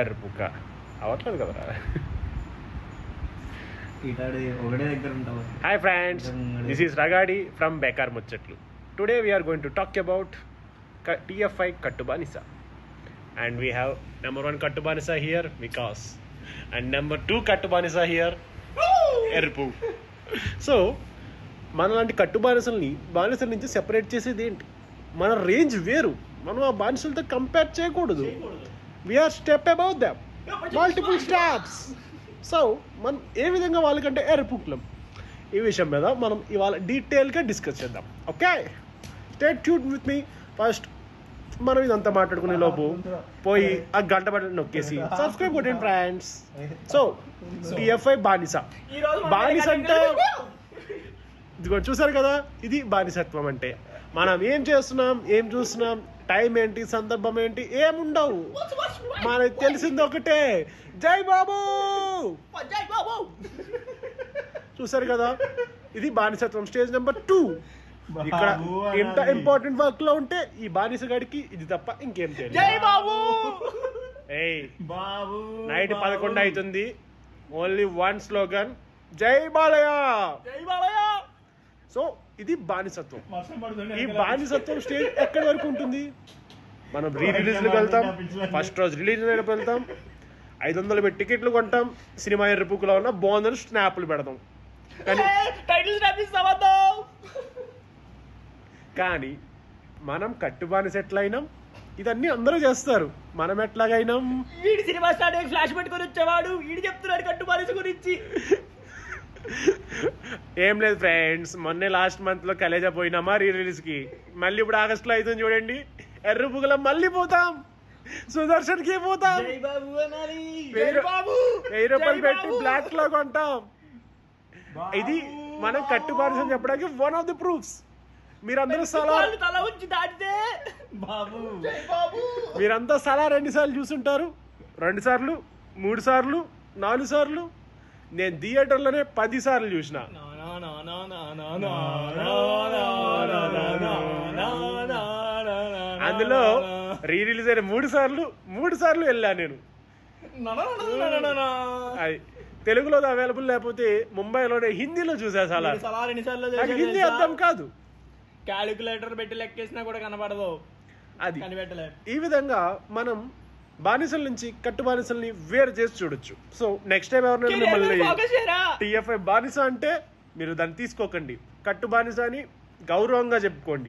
ఎర్రపుక్క అవట్లేదు కదరా. Hi friends, this is Ragadi from Bekar Muchatlu. Today we're going to talk about TFI Kattubanisa. And we have number 1 Kattubanisa here, Vikas. And number 2 Kattubanisa here, Erpu. So మనలాంటి కట్టుబానిసల్ని బానిసల నుంచి separate చేసేది ఏంటి? మన range వేరు, మనం ఆ బానిసలతో కంపేర్ చేయకూడదు. We are step above them, multiple steps. So మనం ఏ విధంగా వాళ్ళకంటే ఎర్రపుక్లం, ఈ విషయం మీద మనం ఇవాళ డీటెయిల్గా డిస్కస్ చేద్దాం. Okay, stay tune with me. First మనం ఇదంతా మాట్లాడుకునే లోపు పోయి ఆ గంట బటన్ నొక్కేసి సబ్స్క్రైబ్ కొట్టండి ఫ్రెండ్స్. సో TFI బానిస అంటే ఇదిగో చూసారు కదా, ఇది బానిసత్వం అంటే. మనం ఏం చేస్తున్నాం, ఏం చూస్తున్నాం, టైం ఏంటి, సందర్భం ఏంటి, ఏముండవు. మనకు తెలిసింది ఒకటే, జై బాబు. చూసారు కదా, ఇది బానిసత్వం స్టేజ్ నెంబర్ 2. ఇక్కడ ఇంత ఇంపార్టెంట్ వర్క్ లో ఉంటే ఈ బానిస గడికి ఇది తప్ప ఇంకేం తెలియదు. నైట్ 11 అవుతుంది, ఓన్లీ 1 స్లోగన్, జై బాలయ్య. సో ఇది బానిసత్వం. ఈ బానిసత్వం స్టేజ్ ఎక్కడి వరకు ఉంటుంది? మనం రిలీజ్లకు వెళ్తాం, ఫస్ట్ రోజు రిలీజ్ అయినప్పుడు వెళ్తాం, 500 పెట్టి టికెట్లు కొంటాం, సినిమా ఎర్రపుక్కులో ఉన్న బాగుందని స్నాప్లు పెడతాం. కానీ మనం కట్టుబానిస ఎట్లయినాం, ఇదన్నీ అందరూ చేస్తారు, మనం ఎట్లాగైనాం? సినిమా స్టార్ట్ అయ్యి ఫ్లాష్ పెట్టుకొని వచ్చేవాడు ఈడు చెప్తున్నాడు కట్టుబానిస గురించి. ఏం లేదు ఫ్రెండ్స్, మొన్నే లాస్ట్ మంత్ లో కలేజా పోయినామా రిలీజ్ కి, మళ్ళీ ఇప్పుడు ఆగస్ట్ లో అవుతుంది చూడండి, ఎర్రపుగల మళ్ళీ పోతాం, సుదర్శన్ కి పోతాం, 1000 రూపాయలు పెట్టి బ్లాక్ లో కొంటాం. ఇది మనం కట్టుబానిసని చెప్పడానికి వన్ ఆఫ్ ది ప్రూఫ్స్. మీరందరూ మీరంతా సలా 2 సార్లు చూసుంటారు, 2 సార్లు, 3 సార్లు, 4 సార్లు. నేను థియేటర్లోనే 10 సార్లు చూసిన. అందులో రిలీజ్ అయిన 3 సార్లు వెళ్ళా నేను. అది తెలుగులో అవైలబుల్ లేకపోతే ముంబైలోనే హిందీలో చూసా. నాకు హిందీ అర్థం కాదు, క్యాలిక్యులేటర్ పెట్టి లెక్కేసినా కూడా కనబడదు. అది ఈ విధంగా మనం బానిసల నుంచి కట్టుబానిసల్ని వేరు చేసి చూడొచ్చు. సో నెక్స్ట్ టైం ఎవరైనా మిమ్మల్ని TFI బానిస అంటే మీరు దాన్ని తీసుకోకండి, కట్టు బానిస అని గౌరవంగా చెప్పుకోండి.